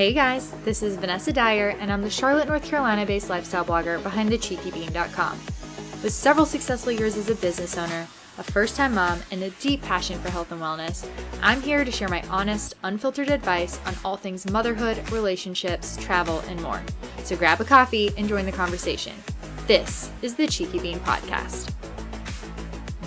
Hey guys, this is Vanessa Dyer, and I'm the Charlotte, North Carolina-based lifestyle blogger behind thecheekybean.com. With several successful years as a business owner, a first-time mom, and a deep passion for health and wellness, I'm here to share my honest, unfiltered advice on all things motherhood, relationships, travel, and more. So grab a coffee and join the conversation. This is the Cheeky Bean Podcast.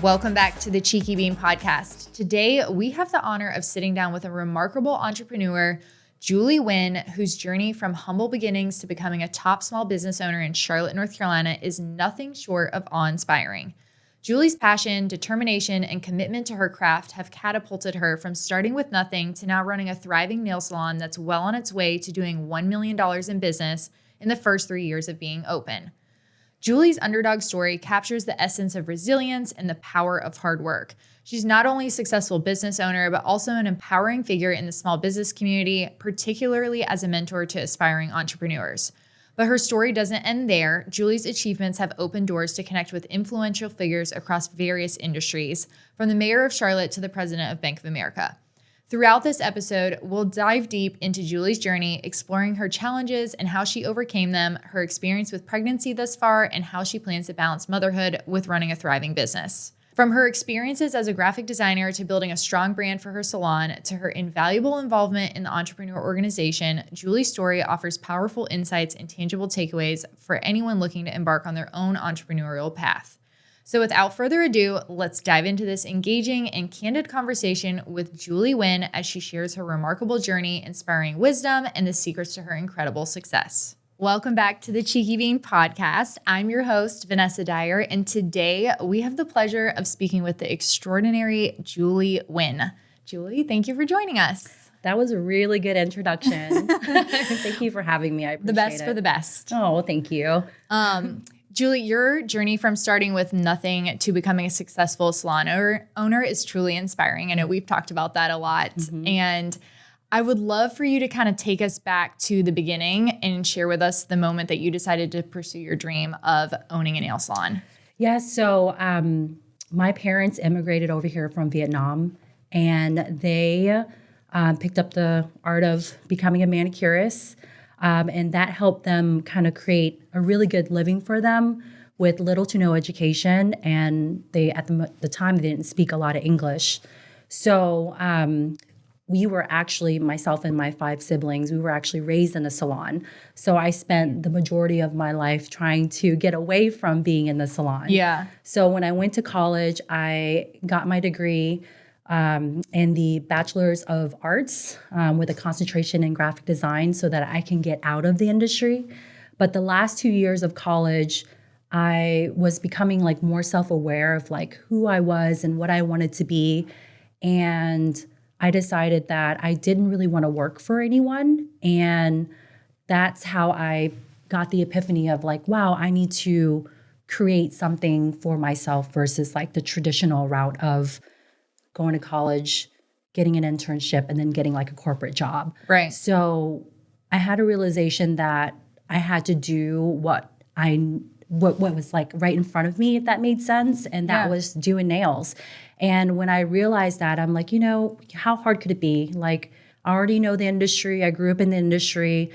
Welcome back to the Cheeky Bean Podcast. Today, we have the honor of sitting down with a remarkable entrepreneur, Nguyen, whose journey from humble beginnings to becoming a top small business owner in Charlotte, North Carolina is nothing short of awe-inspiring. Julie's passion, determination, and commitment to her craft have catapulted her from starting with nothing to now running a thriving nail salon that's well on its way to doing $1 million in business in the first 3 years of being open. Julie's underdog story captures the essence of resilience and the power of hard work. She's not only a successful business owner, but also an empowering figure in the small business community, particularly as a mentor to aspiring entrepreneurs. But her story doesn't end there. Julie's achievements have opened doors to connect with influential figures across various industries, from the mayor of Charlotte to the president of Bank of America. Throughout this episode, we'll dive deep into Julie's journey, exploring her challenges and how she overcame them, her experience with pregnancy thus far, and how she plans to balance motherhood with running a thriving business. From her experiences as a graphic designer to building a strong brand for her salon to her invaluable involvement in the entrepreneur organization, Julie's story offers powerful insights and tangible takeaways for anyone looking to embark on their own entrepreneurial path. So without further ado, let's dive into this engaging and candid conversation with Nguyen as she shares her remarkable journey, inspiring wisdom, and the secrets to her incredible success. Welcome back to the Cheeky Bean Podcast. I'm your host, Vanessa Dyer, and today we have the pleasure of speaking with the extraordinary Nguyen. Julie, thank you for joining us. That was a really good introduction. Thank you for having me. I appreciate it. The best for the best. Oh, well, thank you. Julie, your journey from starting with nothing to becoming a successful salon owner is truly inspiring. I know we've talked about that a lot. Mm-hmm. And I would love for you to kind of take us back to the beginning and share with us the moment that you decided to pursue your dream of owning a nail salon. Yeah, so my parents immigrated over here from Vietnam, and they picked up the art of becoming a manicurist. And that helped them kind of create a really good living for them with little to no education. And they, at the time, they didn't speak a lot of English. So we were actually, myself and my 5 siblings, we were actually raised in a salon. So I spent the majority of my life trying to get away from being in the salon. Yeah. So when I went to college, I got my degree in the Bachelor's of Arts with a concentration in graphic design so that I can get out of the industry. But the last 2 years of college, I was becoming like more self-aware of like who I was and what I wanted to be. And I decided that I didn't really want to work for anyone. And that's how I got the epiphany of like, wow, I need to create something for myself versus like the traditional route of going to college, getting an internship, and then getting like a corporate job. Right. So I had a realization that I had to do what was like right in front of me, if that made sense. And that was doing nails. And when I realized that, I'm like, how hard could it be? Like, I already know the industry. I grew up in the industry.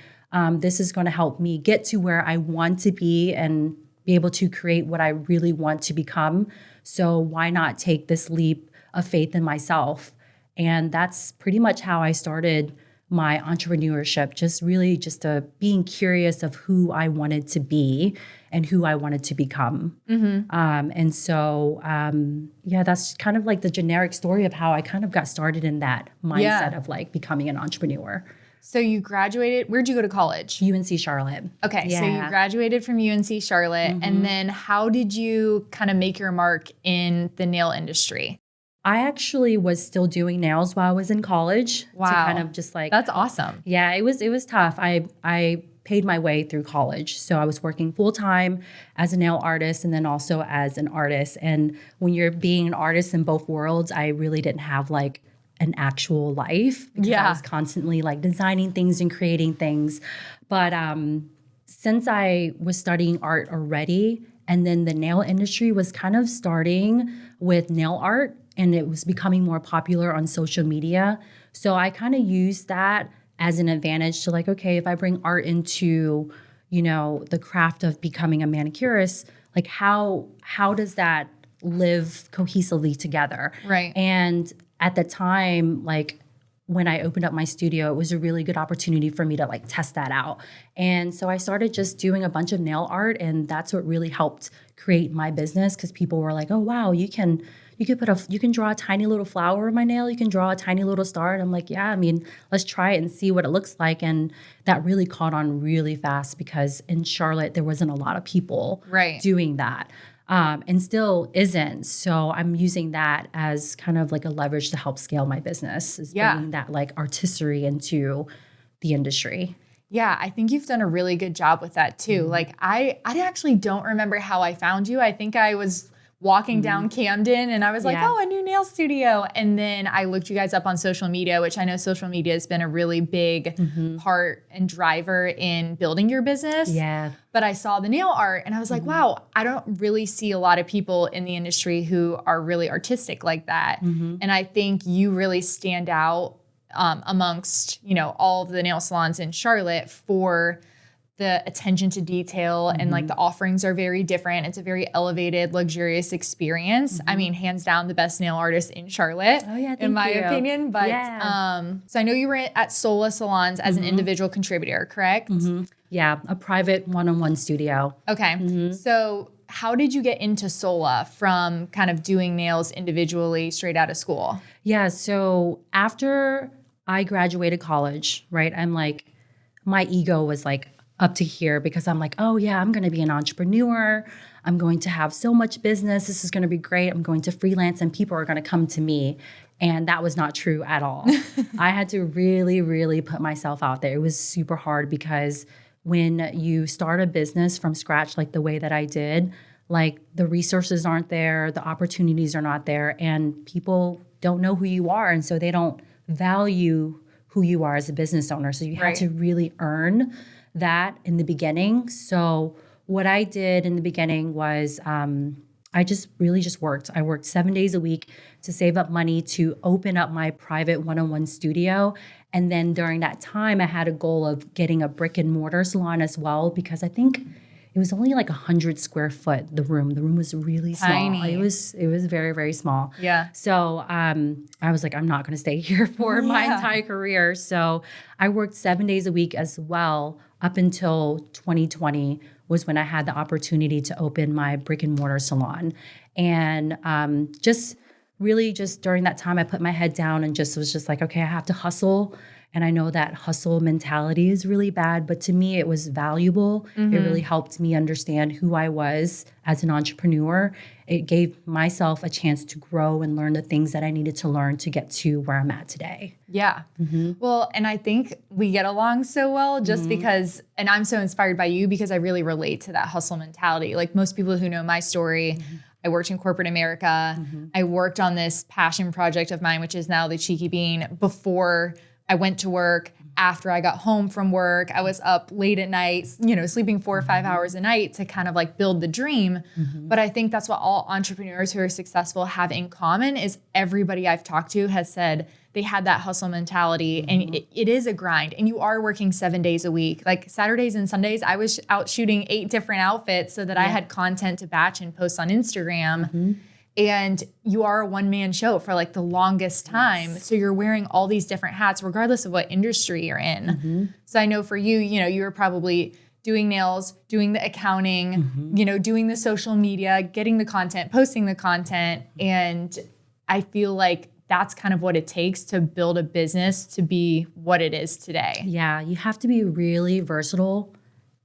This is going to help me get to where I want to be and be able to create what I really want to become. So why not take this leap of faith in myself? And that's pretty much how I started my entrepreneurship, just being curious of who I wanted to be and who I wanted to become. Mm-hmm. And so, that's kind of like the generic story of how I kind of got started in that mindset of like becoming an entrepreneur. So you graduated, where'd you go to college? UNC Charlotte. Okay, so you graduated from UNC Charlotte, mm-hmm. and then how did you kind of make your mark in the nail industry? I actually was still doing nails while I was in college. Wow. To kind of just like... That's awesome. Yeah, it was tough. I paid my way through college. So I was working full-time as a nail artist and then also as an artist. And when you're being an artist in both worlds, I really didn't have like an actual life. Because I was constantly like designing things and creating things. But since I was studying art already, and then the nail industry was kind of starting with nail art, and it was becoming more popular on social media. So I kind of used that as an advantage to like, okay, if I bring art into, the craft of becoming a manicurist, like how does that live cohesively together? Right. And at the time, like when I opened up my studio, it was a really good opportunity for me to like test that out. And so I started just doing a bunch of nail art, and that's what really helped create my business, because people were like, oh wow, you can draw a tiny little flower on my nail, you can draw a tiny little star. And I'm like, yeah, I mean, let's try it and see what it looks like. And that really caught on really fast, because in Charlotte there wasn't a lot of people doing that. And still isn't. So I'm using that as kind of like a leverage to help scale my business, is bringing that like artistry into the industry. Yeah, I think you've done a really good job with that too. Like I actually don't remember how I found you. I think I was walking down Camden and I was like, oh, a new nail studio. And then I looked you guys up on social media, which I know social media has been a really big part and driver in building your business. Yeah. But I saw the nail art and I was like, wow, I don't really see a lot of people in the industry who are really artistic like that. And I think you really stand out amongst, all of the nail salons in Charlotte for the attention to detail and like the offerings are very different. It's a very elevated, luxurious experience. I mean, hands down the best nail artist in Charlotte, in my opinion. But so I know you were at Sola salons as an individual contributor, correct? Yeah, a private one-on-one studio. Okay. So how did you get into Sola from kind of doing nails individually straight out of school? Yeah, so after I graduated college, right, I'm like, my ego was like up to here, because I'm like, oh yeah, I'm going to be an entrepreneur. I'm going to have so much business. This is going to be great. I'm going to freelance and people are going to come to me. And that was not true at all. I had to really, really put myself out there. It was super hard, because when you start a business from scratch, like the way that I did, like the resources aren't there, the opportunities are not there, and people don't know who you are. And so they don't value who you are as a business owner. So you have to really earn that in the beginning. So what I did in the beginning was I just really just worked. I worked 7 days a week to save up money to open up my private one-on-one studio. And then during that time, I had a goal of getting a brick and mortar salon as well, because I think it was only like 100 square foot, the room. The room was really small. Tiny. It was very, very small. Yeah. So I was like, I'm not going to stay here for my entire career. So I worked 7 days a week as well, up until 2020 was when I had the opportunity to open my brick and mortar salon. And just during that time, I put my head down and just was just like, okay, I have to hustle. And I know that hustle mentality is really bad, but to me, it was valuable. It really helped me understand who I was as an entrepreneur. It gave myself a chance to grow and learn the things that I needed to learn to get to where I'm at today. Yeah. Well, and I think we get along so well just because, and I'm so inspired by you because I really relate to that hustle mentality. Like most people who know my story, I worked in corporate America. I worked on this passion project of mine, which is now the Cheeky Bean, before I went to work. After I got home from work, I was up late at night, sleeping 4 or 5 hours a night to kind of like build the dream. But I think that's what all entrepreneurs who are successful have in common is everybody I've talked to has said they had that hustle mentality and it is a grind. And you are working 7 days a week. Like Saturdays and Sundays, I was out shooting 8 different outfits so that I had content to batch and post on Instagram. And you are a one-man show for like the longest time. So you're wearing all these different hats, regardless of what industry you're in. So I know for you, you were probably doing nails, doing the accounting, doing the social media, getting the content, posting the content. And I feel like that's kind of what it takes to build a business to be what it is today. Yeah, you have to be really versatile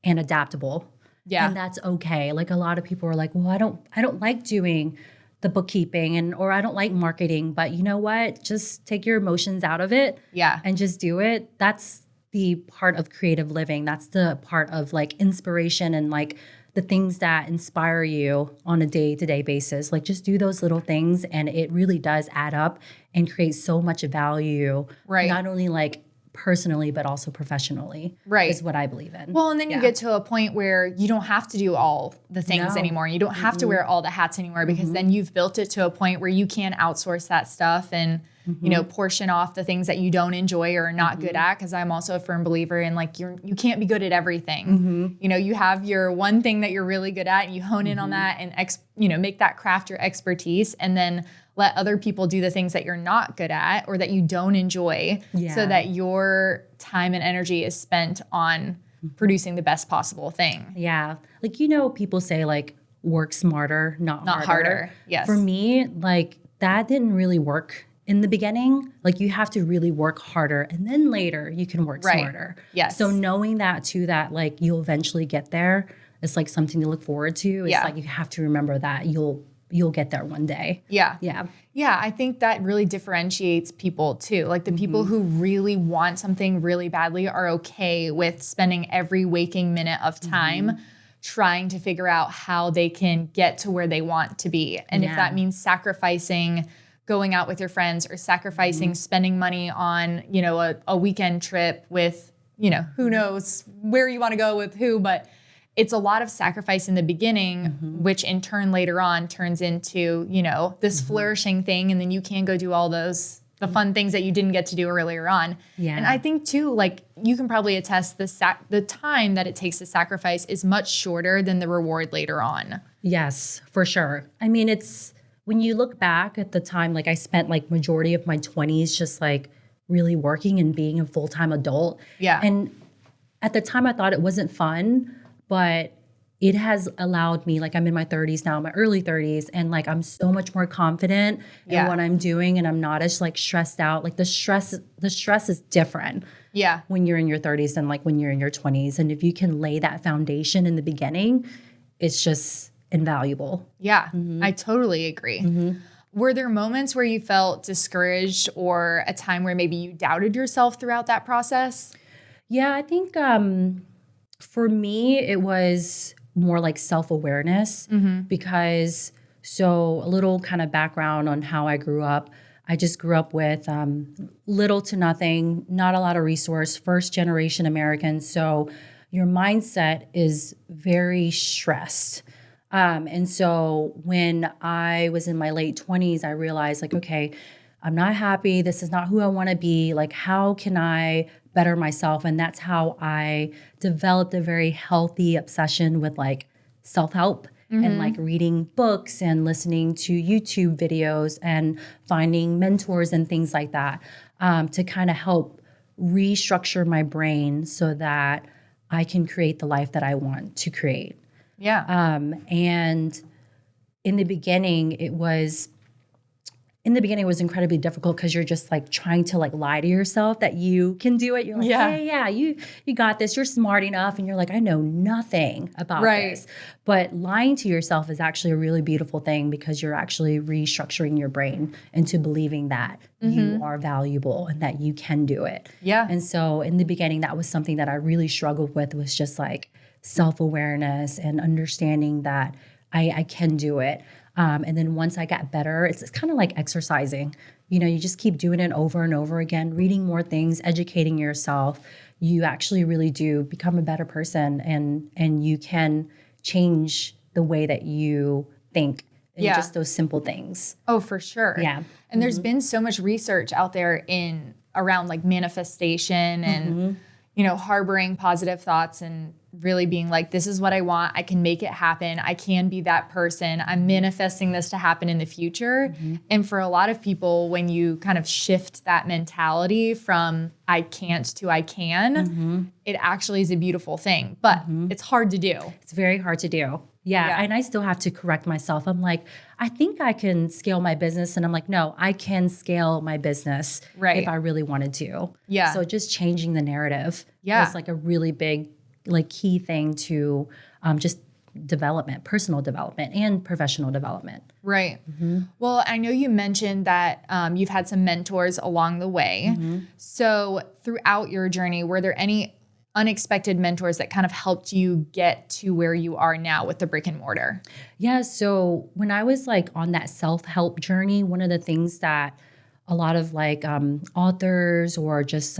and adaptable. Yeah. And that's okay. Like a lot of people are like, well, I don't like doing the bookkeeping or I don't like marketing, but you know what? Just take your emotions out of it. Yeah. And just do it. That's the part of creative living. That's the part of like inspiration and like the things that inspire you on a day-to-day basis. Like just do those little things and it really does add up and create so much value. Right. Not only like personally, but also professionally. Right. Is what I believe in. Well, and then you get to a point where you don't have to do all the things anymore. You don't have to wear all the hats anymore because then you've built it to a point where you can outsource that stuff. And you know, portion off the things that you don't enjoy or are not good at. Cause I'm also a firm believer in like, you can't be good at everything. You know, you have your one thing that you're really good at and you hone in on that and, you know, make that craft your expertise, and then let other people do the things that you're not good at or that you don't enjoy, so that your time and energy is spent on producing the best possible thing. Yeah. Like, you know, people say like work smarter, not harder. Yes. For me, like that didn't really work in the beginning. Like you have to really work harder and then later you can work smarter. Yes. So knowing that too, that like you'll eventually get there, it's like something to look forward to. It's like you have to remember that you'll get there one day. Yeah. Yeah. Yeah, I think that really differentiates people too. Like the people who really want something really badly are okay with spending every waking minute of time trying to figure out how they can get to where they want to be. And if that means sacrificing going out with your friends or sacrificing spending money on, you know, a weekend trip with, you know, who knows where you want to go with who, but it's a lot of sacrifice in the beginning, which in turn later on turns into, you know, this flourishing thing. And then you can go do all the fun things that you didn't get to do earlier on. Yeah. And I think too, like you can probably attest the time that it takes to sacrifice is much shorter than the reward later on. Yes, for sure. I mean, it's when you look back at the time, like I spent like majority of my 20s just like really working and being a full-time adult. Yeah. And at the time I thought it wasn't fun, but it has allowed me, like I'm in my 30s now, my early 30s, and like I'm so much more confident in what I'm doing, and I'm not as like stressed out. Like the stress is different when you're in your 30s than like when you're in your 20s. And if you can lay that foundation in the beginning, it's just invaluable. Yeah, I totally agree. Were there moments where you felt discouraged or a time where maybe you doubted yourself throughout that process? Yeah, I think for me, it was more like self-awareness because, so a little kind of background on how I grew up. I just grew up with little to nothing, not a lot of resource, first generation American. So your mindset is very stressed. And so when I was in my late 20s, I realized like, okay, I'm not happy. This is not who I want to be. Like, how can I better myself? And that's how I developed a very healthy obsession with like self-help and like reading books and listening to YouTube videos and finding mentors and things like that to kind of help restructure my brain so that I can create the life that I want to create. Yeah. And in the beginning, it was incredibly difficult because you're just like trying to like lie to yourself that you can do it. You're like, yeah, you got this. You're smart enough. And you're like, I know nothing about this. But lying to yourself is actually a really beautiful thing because you're actually restructuring your brain into believing that you are valuable and that you can do it. Yeah. And so in the beginning, that was something that I really struggled with, was just like self-awareness and understanding that I can do it. And then once I got better, it's kind of like exercising. You know, you just keep doing it over and over again, reading more things, educating yourself. You actually really do become a better person, and you can change the way that you think in just those simple things. Oh, for sure. Yeah. And there's been so much research out there around like manifestation and, you know, harboring positive thoughts and really being like, this is what I want. I can make it happen. I can be that person. I'm manifesting this to happen in the future. And for a lot of people, when you kind of shift that mentality from I can't to I can, it actually is a beautiful thing, but it's hard to do. It's very hard to do. Yeah. And I still have to correct myself. I'm like, I think I can scale my business. And I'm like, no, I can scale my business if I really wanted to. Yeah. So just changing the narrative was like a really big, like key thing to just development, personal development and professional development. Right. Well, I know you mentioned that you've had some mentors along the way. So throughout your journey, were there any unexpected mentors that kind of helped you get to where you are now with the brick and mortar? Yeah. So when I was like on that self-help journey, one of the things that a lot of like authors or just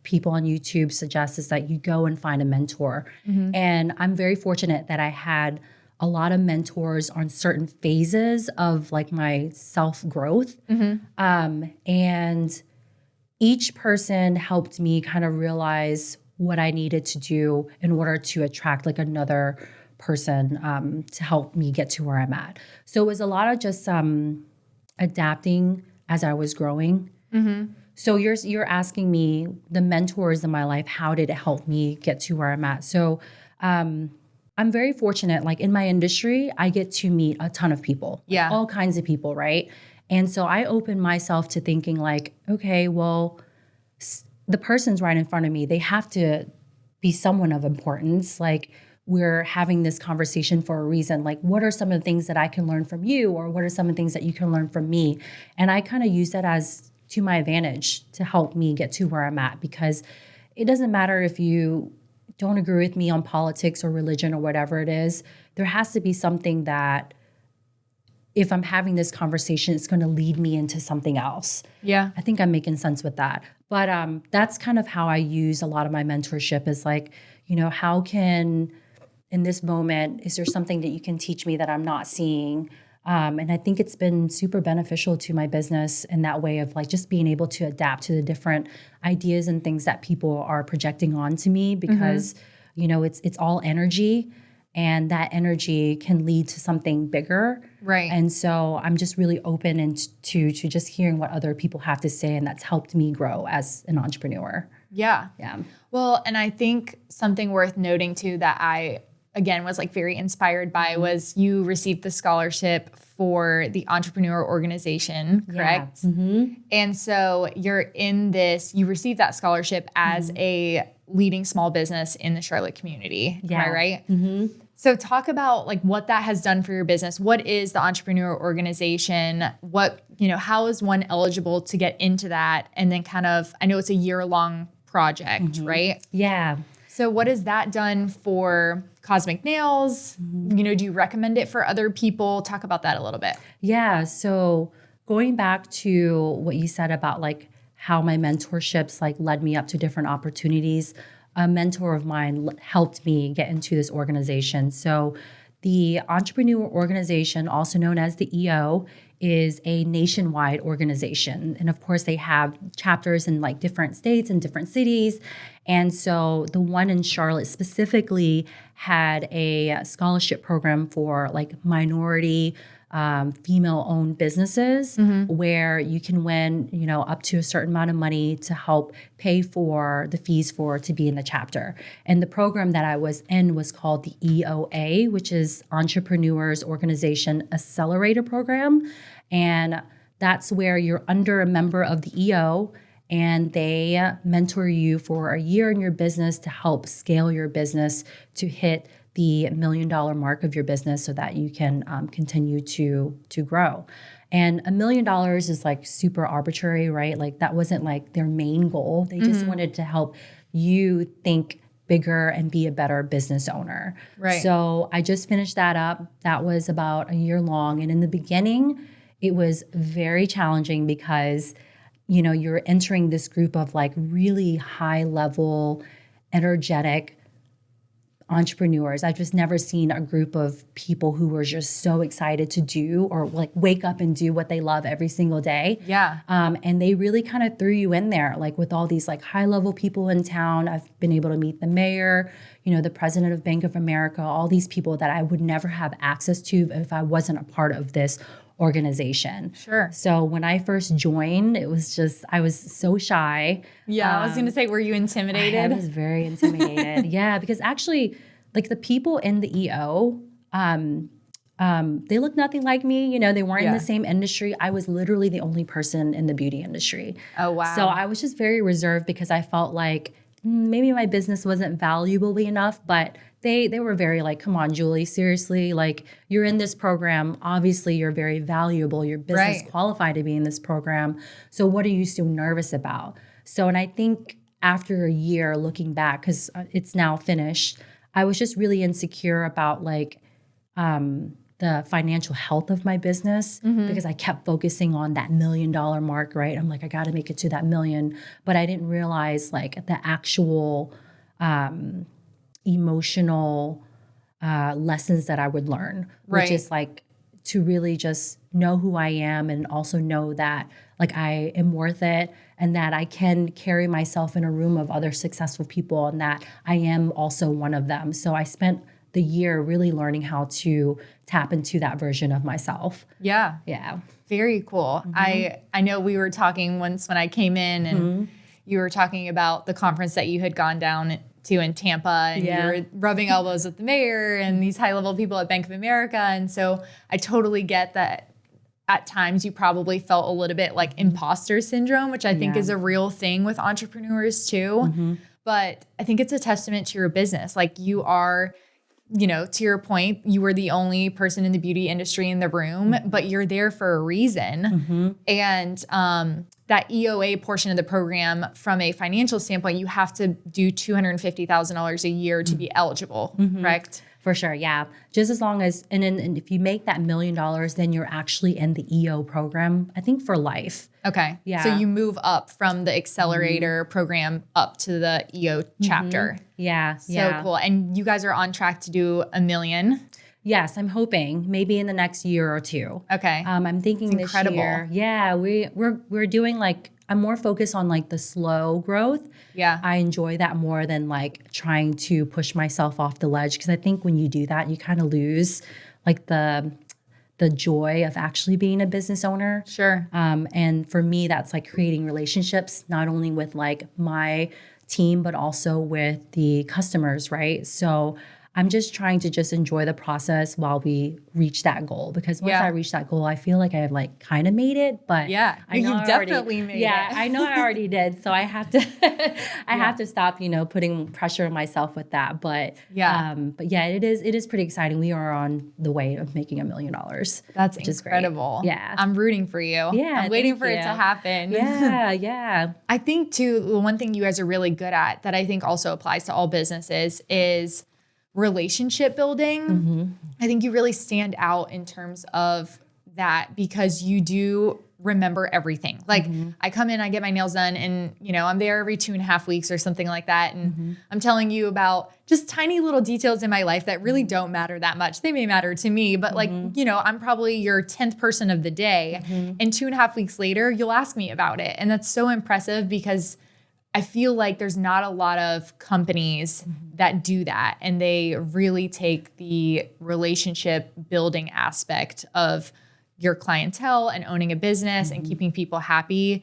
people on YouTube suggest is that you go and find a mentor. And I'm very fortunate that I had a lot of mentors on certain phases of like my self-growth. And each person helped me kind of realize what I needed to do in order to attract like another person to help me get to where I'm at. So it was a lot of just adapting as I was growing. So you're asking me the mentors in my life, how did it help me get to where I'm at? So I'm very fortunate. Like in my industry, I get to meet a ton of people, like all kinds of people, right? And so I open myself to thinking like, okay, well, the person's right in front of me. They have to be someone of importance. Like we're having this conversation for a reason. Like what are some of the things that I can learn from you, or what are some of the things that you can learn from me? And I kind of use that as to my advantage to help me get to where I'm at, because it doesn't matter if you don't agree with me on politics or religion or whatever it is. There has to be something that if I'm having this conversation, it's going to lead me into something else. Yeah. I think I'm making sense with that. But that's kind of how I use a lot of my mentorship is like, you know, how can, in this moment, is there something that you can teach me that I'm not seeing? And I think it's been super beneficial to my business in that way of like just being able to adapt to the different ideas and things that people are projecting onto me, because, you know, it's all energy. And that energy can lead to something bigger. Right. And so I'm just really open and to just hearing what other people have to say. And that's helped me grow as an entrepreneur. Yeah. Yeah. Well, and I think something worth noting too that I, again, was like very inspired by was you received the scholarship for the entrepreneur organization, correct? Yeah. And so you're in this, you received that scholarship as a leading small business in the Charlotte community. Am I right? So talk about like what that has done for your business. What is the entrepreneur organization? What, you know, how is one eligible to get into that? And then kind of, I know it's a year-long project, right? Yeah. So what has that done for Cosmic Nails? You know, do you recommend it for other people? Talk about that a little bit. Yeah. So going back to what you said about like how my mentorships like led me up to different opportunities, a mentor of mine helped me get into this organization. So the entrepreneur organization, also known as the EO, is a nationwide organization. And of course, they have chapters in like different states and different cities. And so the one in Charlotte specifically had a scholarship program for like minority female-owned businesses where you can win, you know, up to a certain amount of money to help pay for the fees for to be in the chapter. And the program that I was in was called the EOA, which is Entrepreneurs Organization Accelerator Program. And that's where you're under a member of the EO, and they mentor you for a year in your business to help scale your business to hit the $1 million mark of your business so that you can continue to grow. And $1 million is like super arbitrary, right? Like that wasn't like their main goal. They just wanted to help you think bigger and be a better business owner. Right. So I just finished that up. That was about a year long. And in the beginning, it was very challenging because, you know, you're entering this group of like really high level, energetic entrepreneurs. I've just never seen a group of people who were just so excited to do or like wake up and do what they love every single day. Yeah. And they really kind of threw you in there, like with all these like high level people in town. I've been able to meet the mayor, you know, the president of Bank of America, all these people that I would never have access to if I wasn't a part of this organization. Sure. So when I first joined, it was just, I was so shy. Yeah. I was going to say, were you intimidated? I was very intimidated. Yeah, because actually, like the people in the EO, they look nothing like me. You know, they weren't in the same industry. I was literally the only person in the beauty industry. Oh, wow. So I was just very reserved because I felt like maybe my business wasn't valuable enough, but they were very like, come on, Julie, seriously, like you're in this program. Obviously, you're very valuable. Your business qualified to be in this program. So what are you so nervous about? So, and I think after a year looking back, because it's now finished, I was just really insecure about like the financial health of my business because I kept focusing on that $1 million mark, right? I'm like, I got to make it to that million. But I didn't realize like the actual emotional lessons that I would learn, Right. which is like to really just know who I am and also know that like I am worth it and that I can carry myself in a room of other successful people and that I am also one of them. So I spent the year really learning how to tap into that version of myself. Yeah. Yeah. Very cool. I know we were talking once when I came in and you were talking about the conference that you had gone down to in Tampa and you were rubbing elbows with the mayor and these high level people at Bank of America. And so I totally get that at times you probably felt a little bit like imposter syndrome, which I think is a real thing with entrepreneurs too. But I think it's a testament to your business. Like you are, you know, to your point, you were the only person in the beauty industry in the room, but you're there for a reason. And that EOA portion of the program, from a financial standpoint, you have to do $250,000 a year to be eligible, correct? For sure, yeah. Just as long as, and if you make that $1 million, then you're actually in the EO program, I think for life. Okay. Yeah. So you move up from the accelerator program up to the EO chapter. Yeah. So cool. And you guys are on track to do $1 million. Yes, I'm hoping maybe in the next year or two. Okay. I'm thinking this year. Yeah, we're doing like, I'm more focused on like the slow growth. Yeah. I enjoy that more than like trying to push myself off the ledge, because I think when you do that, you kind of lose like the joy of actually being a business owner. Sure. And for me, that's like creating relationships, not only with like my team, but also with the customers, right? So I'm just trying to just enjoy the process while we reach that goal, because once I reach that goal, I feel like I've like kind of made it, but I know you've definitely made it. Yeah, I know I already did. So I have to, have to stop, putting pressure on myself with that. But it is pretty exciting. We are on the way of making $1 million. That's incredible. Yeah. I'm rooting for you. Yeah. I'm waiting for it to happen. Yeah. I think too, the one thing you guys are really good at that I think also applies to all businesses is relationship building. I think you really stand out in terms of that because you do remember everything. Like I come in, I get my nails done and, I'm there every 2.5 weeks or something like that. And I'm telling you about just tiny little details in my life that really don't matter that much. They may matter to me, but I'm probably your 10th person of the day. And 2.5 weeks later, you'll ask me about it. And that's so impressive because I feel like there's not a lot of companies that do that. And they really take the relationship building aspect of your clientele and owning a business and keeping people happy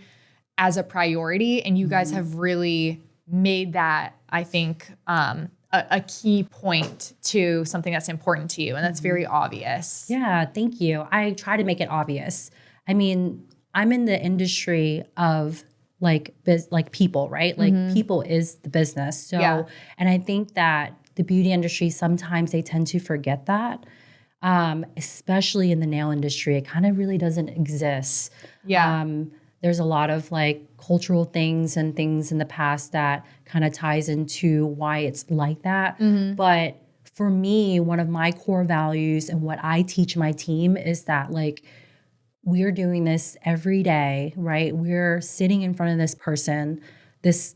as a priority. And you guys have really made that, I think, a key point to something that's important to you. And that's very obvious. Yeah, thank you. I try to make it obvious. I mean, I'm in the industry of like people, right? Like people is the business. So, and I think that the beauty industry, sometimes they tend to forget that, especially in the nail industry. It kind of really doesn't exist. Yeah. There's a lot of like cultural things and things in the past that kind of ties into why it's like that. But for me, one of my core values and what I teach my team is that like, we're doing this every day, right? We're sitting in front of this person. It's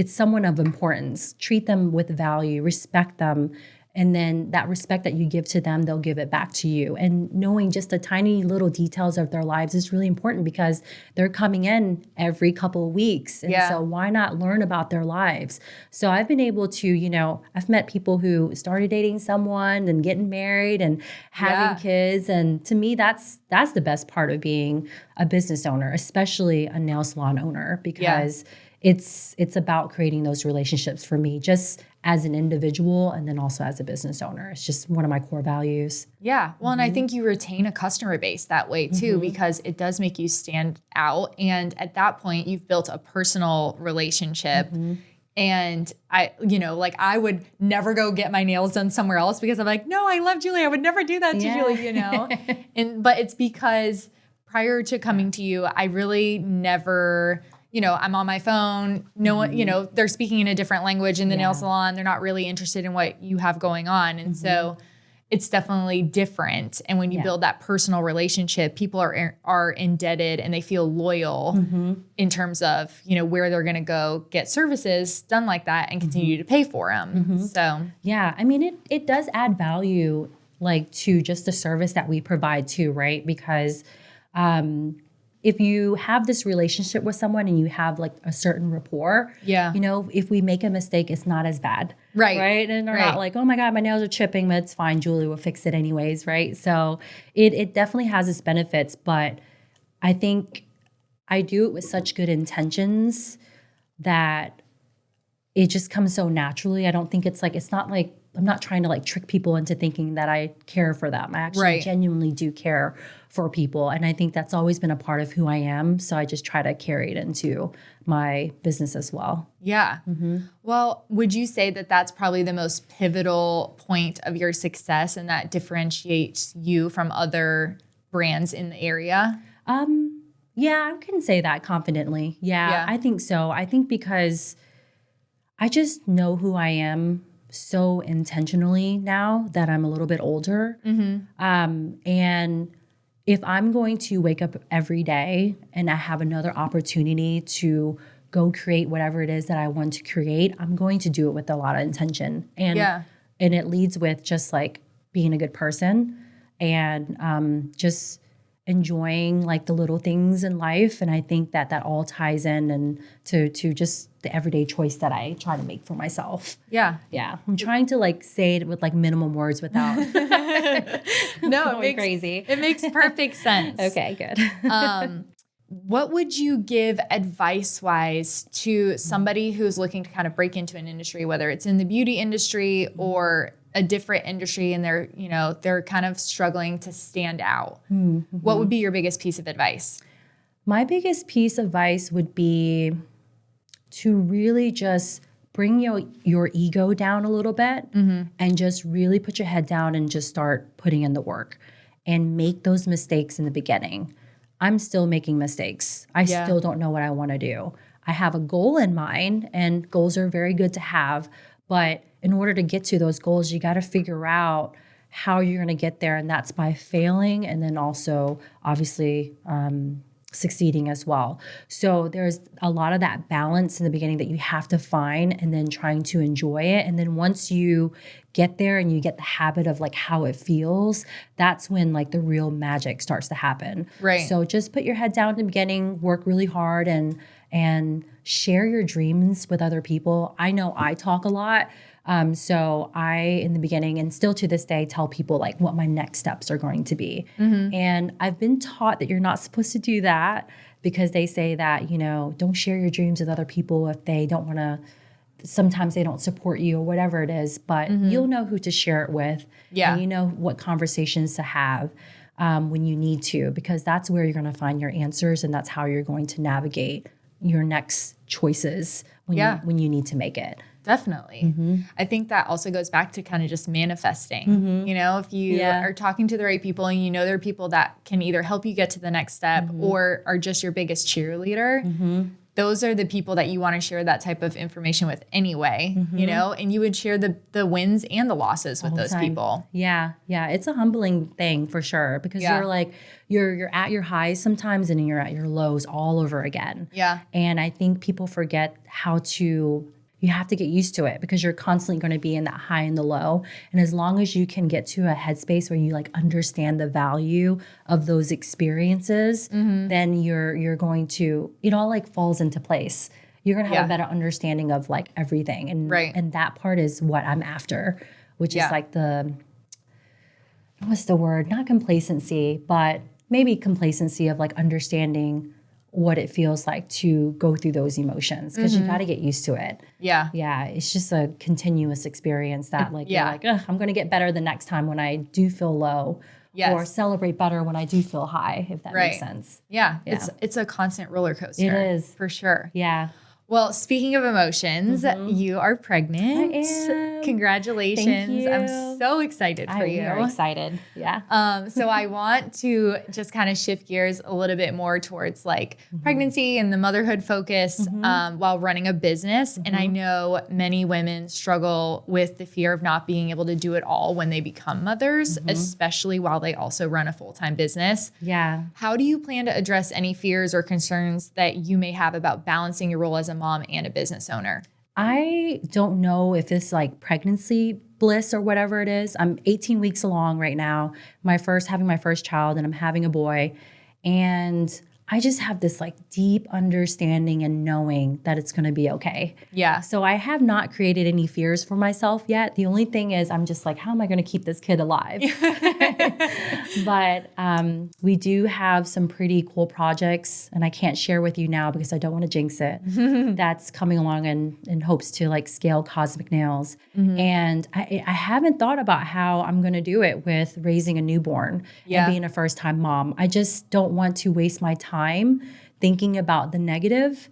someone of importance. Treat them with value, respect them. And then that respect that you give to them, they'll give it back to you. And knowing just the tiny little details of their lives is really important because they're coming in every couple of weeks. And so why not learn about their lives? So I've been able to, I've met people who started dating someone and getting married and having kids. And to me, that's the best part of being a business owner, especially a nail salon owner, because it's about creating those relationships for me, just as an individual and then also as a business owner. It's just one of my core values. Yeah. Well, and I think you retain a customer base that way too, because it does make you stand out. And at that point, you've built a personal relationship. And I would never go get my nails done somewhere else because I'm like, no, I love Julie. I would never do that to Julie, but it's because prior to coming to you, I really never, I'm on my phone. No one, they're speaking in a different language in the nail salon. They're not really interested in what you have going on. And so it's definitely different. And when you build that personal relationship, people are indebted and they feel loyal in terms of, you know, where they're going to go get services done like that and continue to pay for them. So, yeah, I mean, it does add value like to just the service that we provide too, right? Because if you have this relationship with someone and you have like a certain rapport, you know, if we make a mistake, it's not as bad. Right. And they're not like, oh my God, my nails are chipping, but it's fine. Julie will fix it anyways. Right. So it definitely has its benefits, but I think I do it with such good intentions that it just comes so naturally. I don't think it's not like, I'm not trying to like trick people into thinking that I care for them. I actually genuinely do care for people. And I think that's always been a part of who I am. So I just try to carry it into my business as well. Yeah. Well, would you say that that's probably the most pivotal point of your success and that differentiates you from other brands in the area? Yeah, I can say that confidently. Yeah, I think so. I think because I just know who I am so intentionally now that I'm a little bit older. And if I'm going to wake up every day and I have another opportunity to go create whatever it is that I want to create, I'm going to do it with a lot of intention. And it leads with just like being a good person and just enjoying like the little things in life. And I think that all ties in and to just the everyday choice that I try to make for myself. Yeah. I'm trying to like say it with like minimum words without going crazy. It makes perfect sense. Okay, good. What would you give advice-wise to somebody who's looking to kind of break into an industry, whether it's in the beauty industry or a different industry, and they're kind of struggling to stand out? What would be your biggest piece of advice? My biggest piece of advice would be to really just bring your ego down a little bit and just really put your head down and just start putting in the work and make those mistakes in the beginning. I'm still making mistakes. I still don't know what I want to do. I have a goal in mind, and goals are very good to have, but in order to get to those goals, you got to figure out how you're going to get there. And that's by failing and then also obviously succeeding as well. So there's a lot of that balance in the beginning that you have to find and then trying to enjoy it. And then once you get there and you get the habit of like how it feels, that's when like the real magic starts to happen. Right. So just put your head down in the beginning, work really hard and share your dreams with other people. I know I talk a lot. So I, in the beginning and still to this day, tell people like what my next steps are going to be. And I've been taught that you're not supposed to do that because they say that, don't share your dreams with other people if they don't want to, sometimes they don't support you or whatever it is, but you'll know who to share it with. And you know what conversations to have when you need to, because that's where you're going to find your answers and that's how you're going to navigate your next choices when you need to make it. Definitely. I think that also goes back to kind of just manifesting. If you are talking to the right people and there are people that can either help you get to the next step or are just your biggest cheerleader, those are the people that you want to share that type of information with anyway, and you would share the wins and the losses with those people. Yeah. It's a humbling thing for sure because you're like, you're at your highs sometimes and you're at your lows all over again. Yeah. And I think people forget you have to get used to it because you're constantly going to be in that high and the low. And as long as you can get to a headspace where you like understand the value of those experiences, then you're going to, it all like falls into place. You're going to have a better understanding of like everything. And that part is what I'm after, which is like what's the word? Not complacency, but maybe complacency of like understanding what it feels like to go through those emotions because you got to get used to it. Yeah. It's just a continuous experience that you're like, I'm going to get better the next time when I do feel low or celebrate better when I do feel high, if that makes sense. Yeah. It's a constant roller coaster. It is. For sure. Yeah. Well, speaking of emotions, you are pregnant. I am. Congratulations. Thank you. I'm so excited for you. We are excited. Yeah. So I want to just kind of shift gears a little bit more towards like pregnancy and the motherhood focus while running a business. And I know many women struggle with the fear of not being able to do it all when they become mothers, especially while they also run a full-time business. Yeah. How do you plan to address any fears or concerns that you may have about balancing your role as a mom and a business owner? I don't know if it's like pregnancy bliss or whatever it is. I'm 18 weeks along right now, having my first child, and I'm having a boy. And I just have this like deep understanding and knowing that it's going to be okay. Yeah. So I have not created any fears for myself yet. The only thing is I'm just like, how am I going to keep this kid alive? But we do have some pretty cool projects, and I can't share with you now because I don't want to jinx it. That's coming along in hopes to like scale Cosmic Nails. And I haven't thought about how I'm going to do it with raising a newborn and being a first-time mom. I just don't want to waste my time thinking about the negative.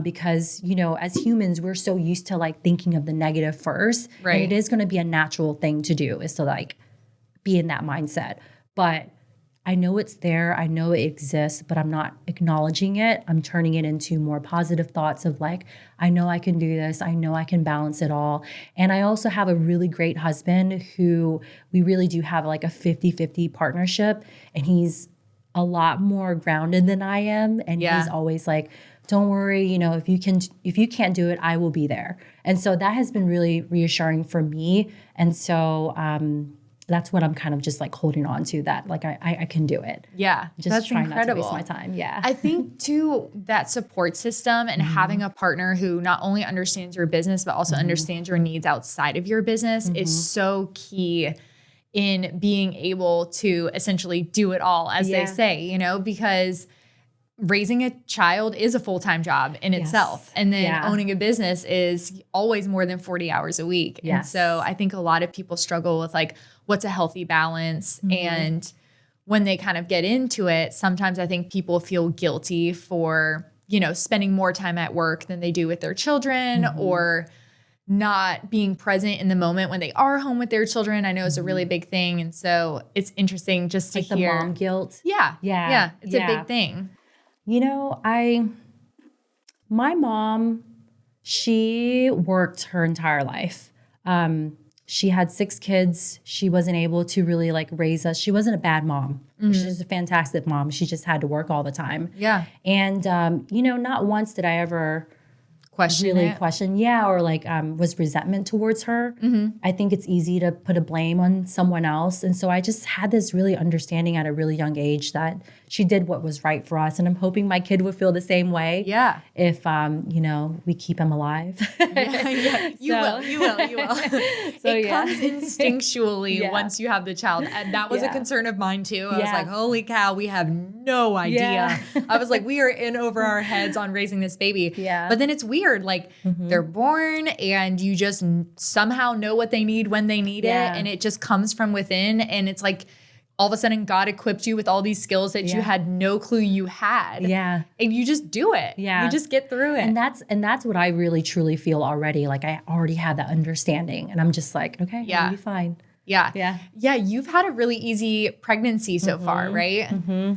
Because, you know, as humans, we're so used to like thinking of the negative first. Right. And it is going to be a natural thing to do, is to like be in that mindset. But I know it's there. I know it exists, but I'm not acknowledging it. I'm turning it into more positive thoughts of like, I know I can do this. I know I can balance it all. And I also have a really great husband who we really do have like a 50-50 partnership. And he's a lot more grounded than I am. And he's always like, don't worry, you know, if you can't do it, I will be there. And so that has been really reassuring for me. And so that's what I'm kind of just like holding on to, that like I can do it. Yeah. Just that's trying incredible. not to waste my time. Yeah. I think too, that support system and having a partner who not only understands your business, but also understands your needs outside of your business is so key in being able to essentially do it all, as they say, you know, because raising a child is a full-time job in itself. And then owning a business is always more than 40 hours a week. And so I think a lot of people struggle with like, what's a healthy balance? And when they kind of get into it, sometimes I think people feel guilty for, you know, spending more time at work than they do with their children, or not being present in the moment when they are home with their children. I know is a really big thing. And so it's interesting just to like hear. the mom guilt. Yeah. It's a big thing. You know, my mom, she worked her entire life. She had 6 kids. She wasn't able to really like raise us. She wasn't a bad mom. She's a fantastic mom. She just had to work all the time. Yeah. And, you know, not once did I ever question, or like was resentment towards her. I think it's easy to put a blame on someone else. And so I just had this really understanding at a really young age that she did what was right for us. And I'm hoping my kid would feel the same way. Yeah. If, you know, we keep him alive. You will. So it comes instinctually once you have the child. And that was a concern of mine too. I was like, holy cow, we have no idea. I was like, we are in over our heads on raising this baby. But then it's weird. Like they're born and you just somehow know what they need when they need it. And it just comes from within. And it's like, all of a sudden God equipped you with all these skills that you had no clue you had. And you just do it. You just get through it. And that's what I really truly feel already. Like I already have that understanding and I'm just like, okay, I'll be fine. Yeah. You've had a really easy pregnancy so far, right?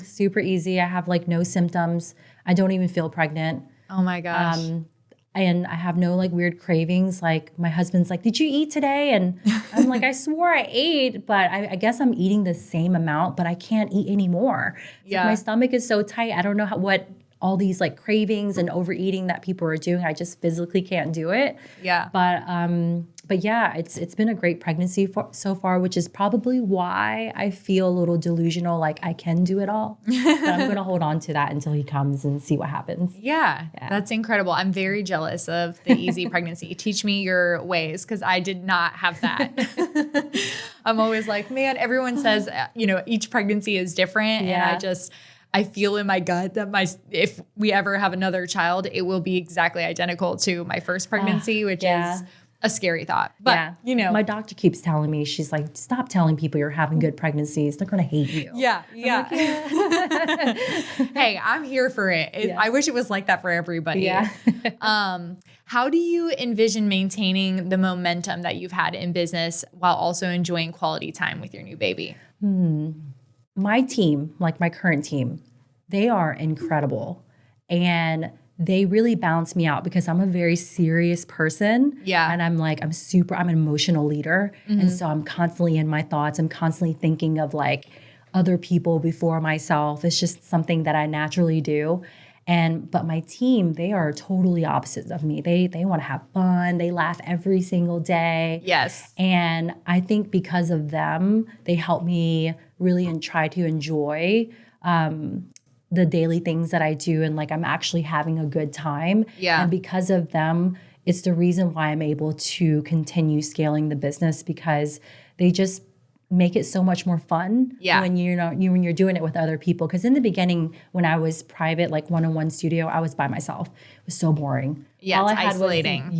Super easy. I have like no symptoms. I don't even feel pregnant. Oh my gosh. And I have no like weird cravings. Like my husband's like, did you eat today? And I'm like, I swore I ate, but I guess I'm eating the same amount, but I can't eat anymore. Like my stomach is so tight. I don't know what all these like cravings and overeating that people are doing. I just physically can't do it. But yeah, it's been a great pregnancy so far, which is probably why I feel a little delusional, like I can do it all. But I'm going to hold on to that until he comes and see what happens. Yeah, that's incredible. I'm very jealous of the easy pregnancy. Teach me your ways, because I did not have that. I'm always like, man, everyone says, you know, each pregnancy is different. And I feel in my gut that if we ever have another child, it will be exactly identical to my first pregnancy, which is a scary thought. But, my doctor keeps telling me, she's like, stop telling people you're having good pregnancies. They're going to hate you. Yeah. Hey, I'm here for it. I wish it was like that for everybody. Yeah. How do you envision maintaining the momentum that you've had in business while also enjoying quality time with your new baby? My team, like my current team, they are incredible. And they really balance me out because I'm a very serious person. Yeah. And I'm an emotional leader. And so I'm constantly in my thoughts. I'm constantly thinking of like other people before myself. It's just something that I naturally do. But my team, they are totally opposites of me. They want to have fun. They laugh every single day. Yes. And I think because of them, they help me really try to enjoy the daily things that I do. And like, I'm actually having a good time. Yeah. And because of them, it's the reason why I'm able to continue scaling the business, because they just make it so much more fun when when you're doing it with other people. Because in the beginning, when I was private, like one-on-one studio, I was by myself. It was so boring. Yeah, it's isolating.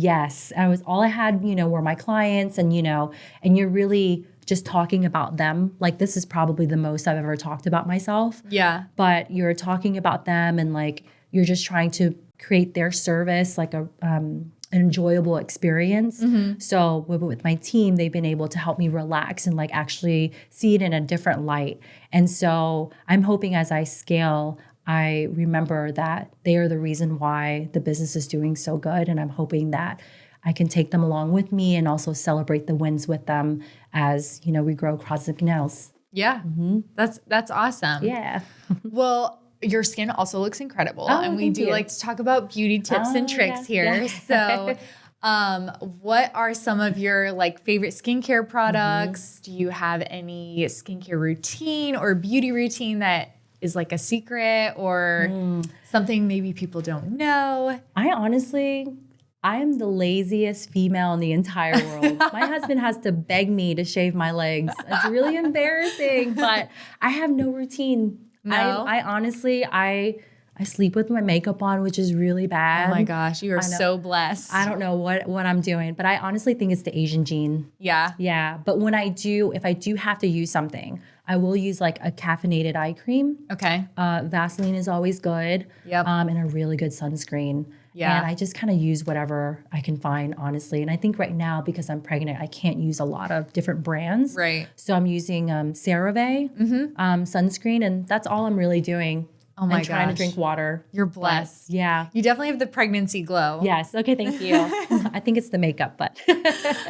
All I had, were my clients, and you're really just talking about them. Like, this is probably the most I've ever talked about myself. Yeah. But you're talking about them, and like you're just trying to create their service like an enjoyable experience. So with my team, they've been able to help me relax and like actually see it in a different light. And so I'm hoping as I scale, I remember that they are the reason why the business is doing so good. And I'm hoping that I can take them along with me and also celebrate the wins with them as, we grow Cosmic Nails. Yeah. That's awesome. Yeah. Well, your skin also looks incredible. And we do like to talk about beauty tips and tricks here. So what are some of your like favorite skincare products? Do you have any skincare routine or beauty routine that is like a secret or something maybe people don't know? I am the laziest female in the entire world. My husband has to beg me to shave my legs. It's really embarrassing, but I have no routine. No? I honestly sleep with my makeup on, which is really bad. Oh my gosh, you are so blessed. I don't know what I'm doing, but I honestly think it's the Asian gene. Yeah. Yeah, but if I do have to use something, I will use like a caffeinated eye cream. Okay. Vaseline is always good. Yep. And a really good sunscreen. Yeah. And I just kind of use whatever I can find, honestly. And I think right now, because I'm pregnant, I can't use a lot of different brands. Right. So I'm using CeraVe sunscreen, and that's all I'm really doing. Oh my gosh. I'm trying to drink water. You're blessed. But, yeah. You definitely have the pregnancy glow. Yes. Okay, thank you. I think it's the makeup, but.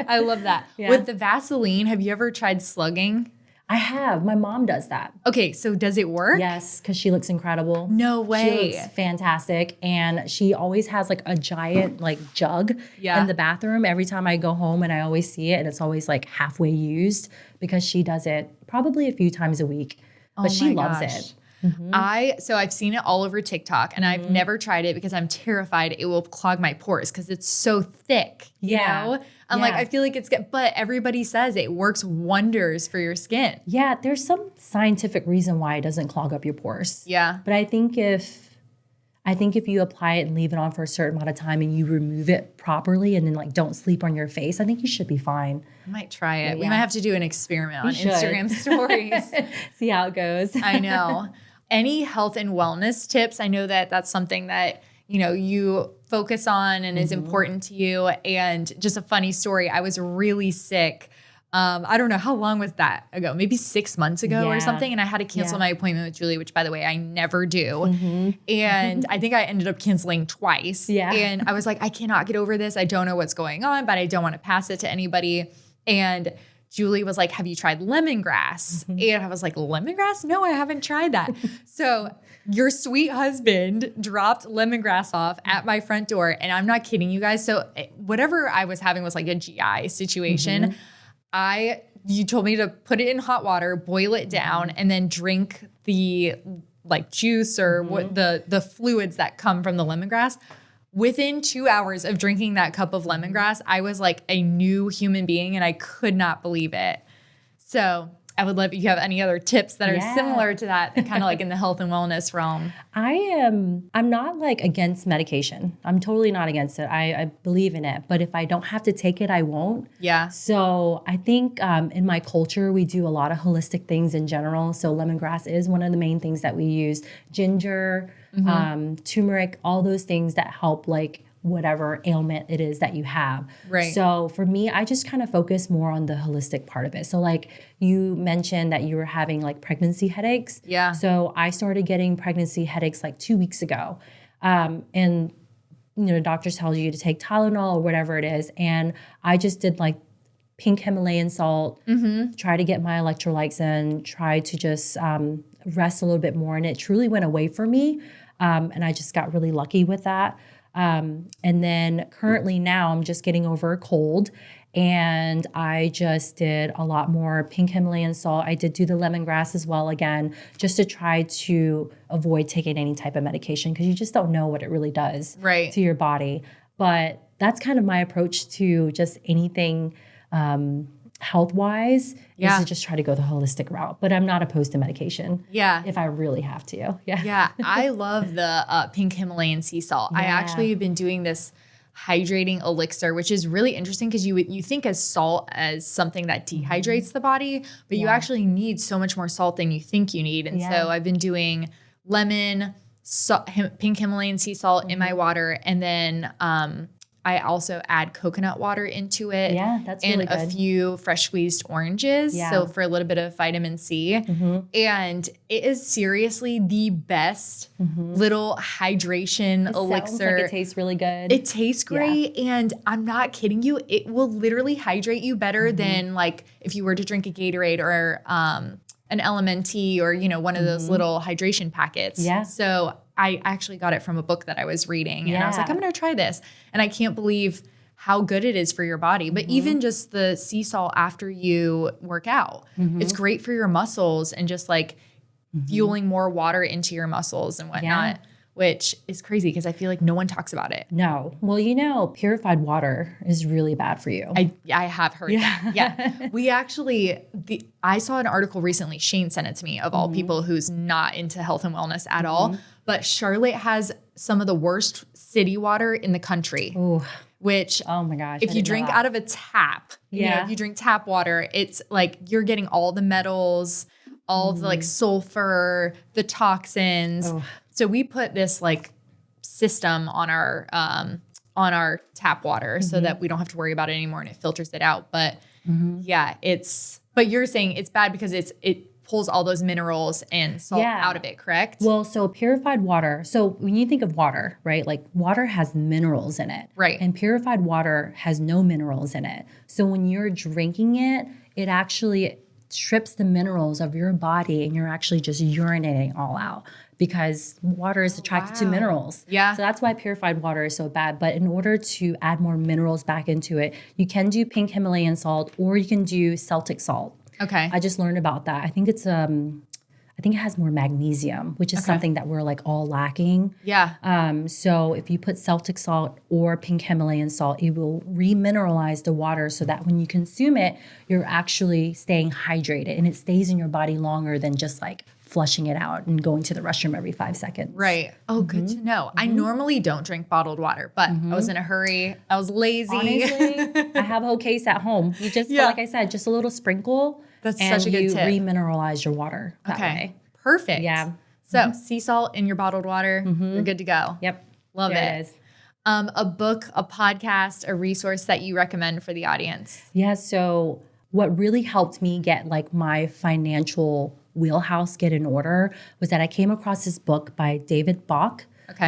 I love that. Yeah. With the Vaseline, have you ever tried slugging? I have. My mom does that. Okay, so does it work? Yes, because she looks incredible. No way. She looks fantastic. And she always has like a giant like jug in the bathroom every time I go home, and I always see it, and it's always like halfway used because she does it probably a few times a week. But she loves it. So I've seen it all over TikTok, and I've never tried it because I'm terrified it will clog my pores because it's so thick. You know? I'm like, I feel like but everybody says it works wonders for your skin. Yeah, there's some scientific reason why it doesn't clog up your pores. Yeah. But I think if you apply it and leave it on for a certain amount of time and you remove it properly and then like don't sleep on your face, I think you should be fine. I might try it. We might have to do an experiment on should. Instagram stories. See how it goes. I know. Any health and wellness tips? I know that that's something that you focus on and is important to you. And just a funny story, I was really sick. I don't know, how long was that ago? Maybe 6 months ago or something. And I had to cancel my appointment with Julie, which by the way, I never do. And I think I ended up canceling twice. Yeah. And I was like, I cannot get over this. I don't know what's going on, but I don't want to pass it to anybody. And Julie was like, have you tried lemongrass? And I was like, lemongrass? No, I haven't tried that. So your sweet husband dropped lemongrass off at my front door. And I'm not kidding you guys. So whatever I was having was like a GI situation. You told me to put it in hot water, boil it down, and then drink the like juice or what the fluids that come from the lemongrass. Within 2 hours of drinking that cup of lemongrass, I was like a new human being, and I could not believe it. So I would love if you have any other tips that are similar to that, kind of like in the health and wellness realm. I'm not like against medication. I'm totally not against it. I believe in it. But if I don't have to take it, I won't. Yeah. So I think in my culture, we do a lot of holistic things in general. So lemongrass is one of the main things that we use. Ginger, turmeric, all those things that help like whatever ailment it is that you have. Right. So for me, I just kind of focus more on the holistic part of it. So like you mentioned that you were having like pregnancy headaches. Yeah. So I started getting pregnancy headaches like 2 weeks ago. And doctors tell you to take Tylenol or whatever it is. And I just did like pink Himalayan salt, try to get my electrolytes in, try to just rest a little bit more. And it truly went away for me. And I just got really lucky with that. And then currently now I'm just getting over a cold, and I just did a lot more pink Himalayan salt. I did do the lemongrass as well again, just to try to avoid taking any type of medication, because you just don't know what it really does to your body. But that's kind of my approach to just anything health-wise, is to just try to go the holistic route. But I'm not opposed to medication if I really have to. Yeah, I love the pink Himalayan sea salt. I actually have been doing this hydrating elixir, which is really interesting because you think as salt as something that dehydrates the body, but you actually need so much more salt than you think you need. And so I've been doing lemon, pink Himalayan sea salt in my water, and then I also add coconut water into it. Yeah, that's really good. And a few fresh squeezed oranges. Yeah. So for a little bit of vitamin C. And it is seriously the best little hydration elixir. Sounds like it tastes really good. It tastes great. And I'm not kidding you. It will literally hydrate you better than like if you were to drink a Gatorade or an LMNT or, one of those little hydration packets. Yeah. So I actually got it from a book that I was reading, and I was like, I'm going to try this. And I can't believe how good it is for your body. But even just the sea salt after you work out, it's great for your muscles and just like fueling more water into your muscles and whatnot, which is crazy because I feel like no one talks about it. No. Well, purified water is really bad for you. I have heard that. Yeah. We actually, I saw an article recently, Shane sent it to me, of all people, who's not into health and wellness at all. But Charlotte has some of the worst city water in the country. Ooh. Which, oh my gosh, if you drink out of a tap, if you drink tap water, it's like you're getting all the metals, all the like sulfur, the toxins. So we put this like system on our tap water so that we don't have to worry about it anymore, and it filters it out. But but you're saying it's bad because it pulls all those minerals and salt out of it, correct? Well, so purified water. So when you think of water, right? Like water has minerals in it. Right. And purified water has no minerals in it. So when you're drinking it, it actually strips the minerals of your body, and you're actually just urinating all out because water is attracted to minerals. Yeah. So that's why purified water is so bad. But in order to add more minerals back into it, you can do pink Himalayan salt, or you can do Celtic salt. Okay. I just learned about that. I think it has more magnesium, which is something that we're like all lacking. Yeah. So if you put Celtic salt or pink Himalayan salt, it will remineralize the water so that when you consume it, you're actually staying hydrated, and it stays in your body longer than just like flushing it out and going to the restroom every 5 seconds. Right. Oh, good to know. I normally don't drink bottled water, but I was in a hurry. I was lazy. Honestly, I have a whole case at home. You just, like I said, just a little sprinkle. That's and such a good tip. Remineralize your water that way. Perfect. Yeah. So sea salt in your bottled water, you're good to go. Yep. Love there it. Is. A book, a podcast, a resource that you recommend for the audience? Yeah. So what really helped me get like my financial wheelhouse get in order was that I came across this book by David Bach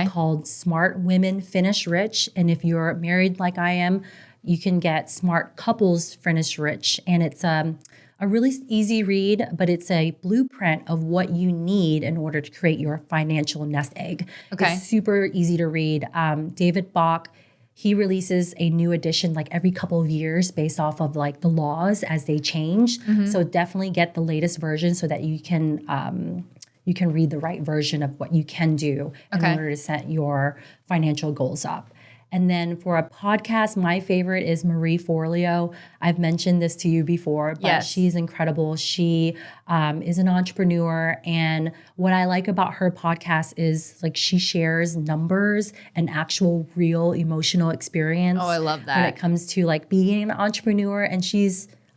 called Smart Women Finish Rich. And if you're married like I am, you can get Smart Couples Finish Rich. And it's a really easy read, but it's a blueprint of what you need in order to create your financial nest egg. It's super easy to read. David Bach, he releases a new edition like every couple of years based off of like the laws as they change. So definitely get the latest version so that you can read the right version of what you can do in order to set your financial goals up. And then for a podcast, my favorite is Marie Forleo. I've mentioned this to you before, but she's incredible. She is an entrepreneur. And what I like about her podcast is like she shares numbers and actual real emotional experience. Oh, I love that. When it comes to like being an entrepreneur. And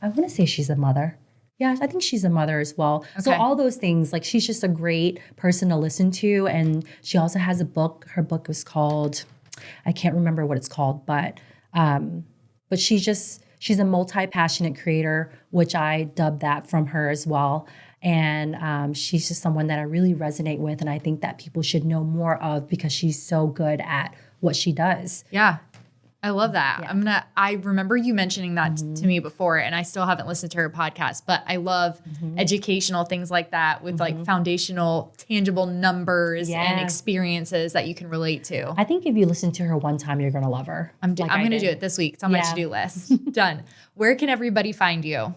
I want to say she's a mother. Yeah, I think she's a mother as well. Okay. So all those things, like she's just a great person to listen to. And she also has a book. Her book is called, I can't remember what it's called, but she's a multi-passionate creator, which I dubbed that from her as well. And she's just someone that I really resonate with. And I think that people should know more of because she's so good at what she does. Yeah. I love that. Yeah. I remember you mentioning that to me before, and I still haven't listened to her podcast, but I love educational things like that with like foundational, tangible numbers and experiences that you can relate to. I think if you listen to her one time, you're going to love her. I'm going to do it this week. It's on my to-do list. Done. Where can everybody find you?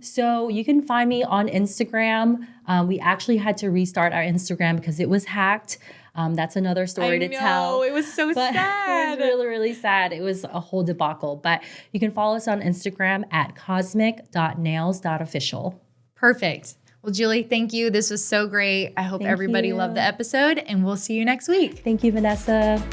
So you can find me on Instagram. We actually had to restart our Instagram because it was hacked. That's another story to tell. It was so sad. It was really, really sad. It was a whole debacle. But you can follow us on Instagram at cosmic.nails.official. Perfect. Well, Julie, thank you. This was so great. I hope everybody loved the episode, and we'll see you next week. Thank you, Vanessa.